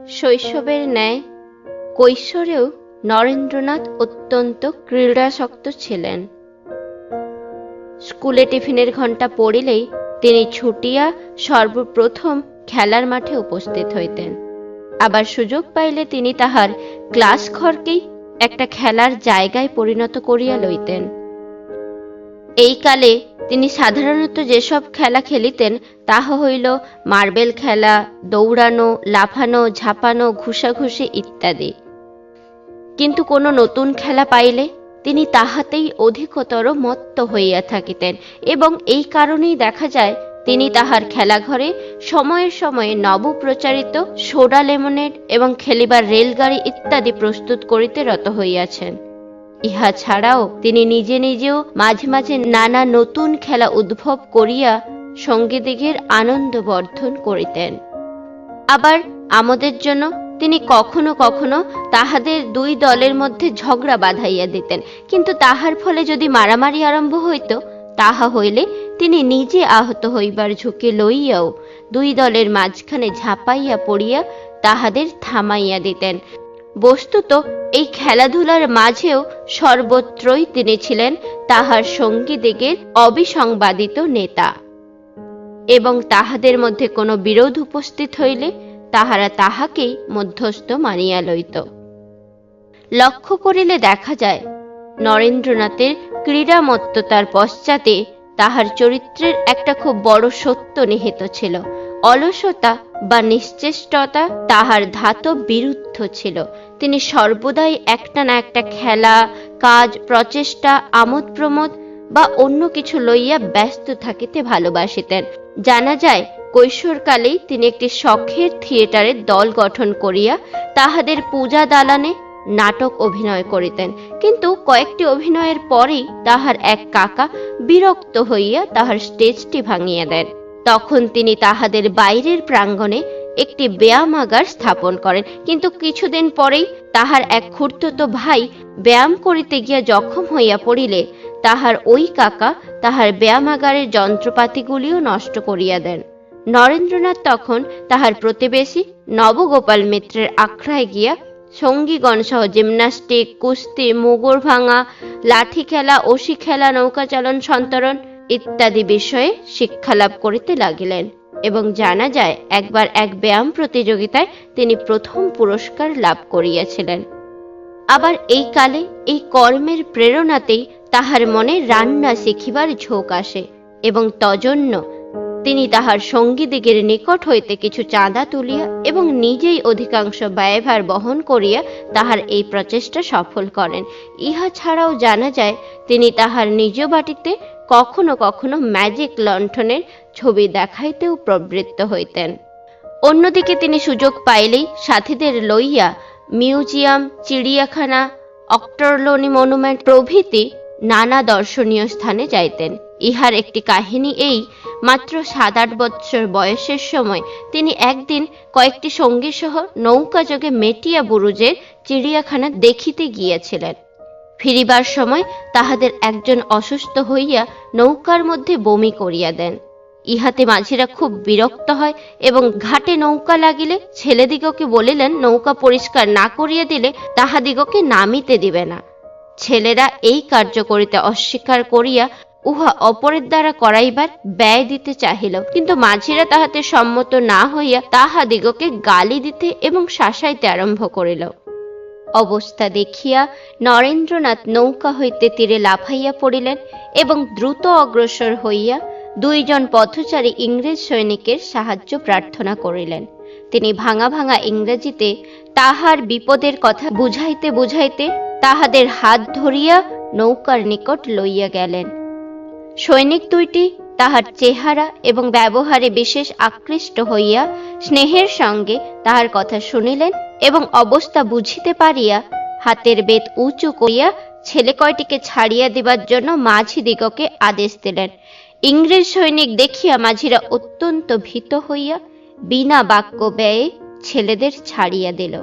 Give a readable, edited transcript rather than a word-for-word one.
শৈশবের ন্যায় কৈশোরেও নরেন্দ্রনাথ অত্যন্ত ক্রীড়াসক্ত ছিলেন। স্কুলে টিফিনের ঘণ্টা পড়িলেই তিনি ছুটিয়া সর্বপ্রথম খেলার মাঠে উপস্থিত হইতেন। আবার সুযোগ পাইলে তিনি তাহার ক্লাস ঘরকেই একটা খেলার জায়গায় পরিণত করিয়া লইতেন। এই কালে তিনি সাধারণত যেসব খেলা খেলিতেন তাহা হইল মার্বেল খেলা, দৌড়ানো, লাফানো, ঝাঁপানো, ঘুষাঘুষি ইত্যাদি। কিন্তু কোনো নতুন খেলা পাইলে তিনি তাহাতেই অধিকতর মত্ত হইয়া থাকিতেন, এবং এই কারণেই দেখা যায় তিনি তাহার খেলাঘরে সময়ে সময়ে নবপ্রচারিত সোডা লেমনেড এবং খেলিবার রেলগাড়ি ইত্যাদি প্রস্তুত করিতে রত হইয়াছেন। ইহা ছাড়াও তিনি নিজে নিজেও মাঝে মাঝে নানা নতুন খেলা উদ্ভব করিয়া সঙ্গীদিগের আনন্দ বর্ধন করিতেন। আবার আমাদের জন্য তিনি কখনো কখনো তাহাদের দুই দলের মধ্যে ঝগড়া বাঁধাইয়া দিতেন, কিন্তু তাহার ফলে যদি মারামারি আরম্ভ হইত তাহা হইলে তিনি নিজে আহত হইবার ঝুঁকি লইয়াও দুই দলের মাঝখানে ঝাঁপাইয়া পড়িয়া তাহাদের থামাইয়া দিতেন। বস্তুত এই খেলাধুলার মাঝেও সর্বত্রই তিনি ছিলেন তাহার সঙ্গীদিগের অবিসংবাদিত নেতা, এবং তাহাদের মধ্যে কোনো বিরোধ উপস্থিত হইলে তাহারা তাহাকেই মধ্যস্থ মানিয়া লইত। লক্ষ্য করিলে দেখা যায় নরেন্দ্রনাথের ক্রীড়ামত্ততার পশ্চাতে তাহার চরিত্রের একটা খুব বড় সত্য নিহিত ছিল। অলসতা বা নিশ্চেষ্টতা তাহার ধাতব বিরুদ্ধ ছিল। তিনি সর্বদাই একটা না একটা খেলা, কাজ, প্রচেষ্টা, আমোদ প্রমোদ বা অন্য কিছু লইয়া ব্যস্ত থাকিতে ভালোবাসিতেন। জানা যায় কৈশোরকালেই তিনি একটি শখের থিয়েটারের দল গঠন করিয়া তাহাদের পূজা দালানে নাটক অভিনয় করিতেন, কিন্তু কয়েকটি অভিনয়ের পরেই তাহার এক কাকা বিরক্ত হইয়া তাহার স্টেজটি ভাঙিয়া দেন। তখন তিনি তাহাদের বাইরের প্রাঙ্গণে একটি ব্যায়ামাগার স্থাপন করেন, কিন্তু কিছুদিন পরেই তাহার এক খুড়তুতো ভাই ব্যায়াম করিতে গিয়া জখম হইয়া পড়িলে তাহার ওই কাকা তাহার ব্যায়ামাগারের যন্ত্রপাতিগুলিও নষ্ট করিয়া দেন। নরেন্দ্রনাথ তখন তাহার প্রতিবেশী নবগোপাল মিত্রের আখড়ায় গিয়া সঙ্গীগণ সহ জিমন্যাস্টিক, কুস্তি, মুগুর ভাঙা, লাঠি খেলা, অসি খেলা, নৌকা চালন, সন্তরণ ইত্যাদি বিষয়ে শিক্ষালাভ করিতে লাগিলেন, এবং জানা যায় একবার এক ব্যায়াম প্রতিযোগিতায় তিনি প্রথম পুরস্কার লাভ করিয়াছিলেন। আবার এই কালে এই কর্মের প্রেরণাতেই তাহার মনে রান্না শিখিবার ঝোঁক আসে, এবং তজন্য তিনি তাহার সঙ্গীদিগের নিকট হইতে কিছু চাঁদা তুলিয়া এবং নিজেই অধিকাংশ ব্যয়ভার বহন করিয়া তাহার এই প্রচেষ্টা সফল করেন। ইহা ছাড়াও জানা যায় তিনি তাহার নিজ বাটিতে কখনো কখনো ম্যাজিক লণ্ঠনের ছবি দেখাইতেও প্রবৃত্ত হইতেন। অন্যদিকে তিনি সুযোগ পাইলেই সাথীদের লইয়া মিউজিয়াম, চিড়িয়াখানা, অক্টোরলোনি মনুমেন্ট প্রভৃতি নানা দর্শনীয় স্থানে যাইতেন। ইহার একটি কাহিনী এই, মাত্র 7-8 বৎসর বয়সের সময় তিনি একদিন কয়েকটি সঙ্গী সহ নৌকা যোগে মেটিয়া বুরুজের চিড়িয়াখানা দেখিতে গিয়েছিলেন। ফিরিবার সময় তাহাদের একজন অসুস্থ হইয়া নৌকার মধ্যে বমি করিয়া দেন। ইহাতে মাঝিরা খুব বিরক্ত হয় এবং ঘাটে নৌকা লাগিলে ছেলেদিগকে বলিলেন নৌকা পরিষ্কার না করিয়া দিলে তাহাদিগকে নামিতে দিবে না। ছেলেরা এই কার্য করিতে অস্বীকার করিয়া উহা অপরের দ্বারা করাইবার ব্যয় দিতে চাহিল, কিন্তু মাঝিরা তাহাতে সম্মত না হইয়া তাহাদিগকে গালি দিতে এবং শাসাইতে আরম্ভ করিল। অবস্থা দেখিয়া নরেন্দ্রনাথ নৌকা হইতে তীরে লাফাইয়া পড়িলেন এবং দ্রুত অগ্রসর হইয়া 2 জন পথচারী ইংরেজ সৈনিকের সাহায্য প্রার্থনা করিলেন। তিনি ভাঙা ভাঙা ইংরেজিতে তাহার বিপদের কথা বুঝাইতে বুঝাইতে তাহাদের হাত ধরিয়া নৌকার নিকট লইয়া গেলেন। সৈনিক দুইটি তাহার চেহারা এবং ব্যবহারে বিশেষ আকৃষ্ট হইয়া স্নেহের সঙ্গে তাহার কথা শুনিলেন এবং অবস্থা বুঝিতে পারিয়া হাতের বেত উঁচু করিয়া ছেলে কয়টিকে ছাড়িয়া দিবার জন্য মাঝিদিগকে আদেশ দিলেন। ইংরেজ সৈনিক দেখিয়া মাঝিরা অত্যন্ত ভীত হইয়া বিনা বাক্য ব্যয়ে ছেলেদের ছাড়িয়া দিল।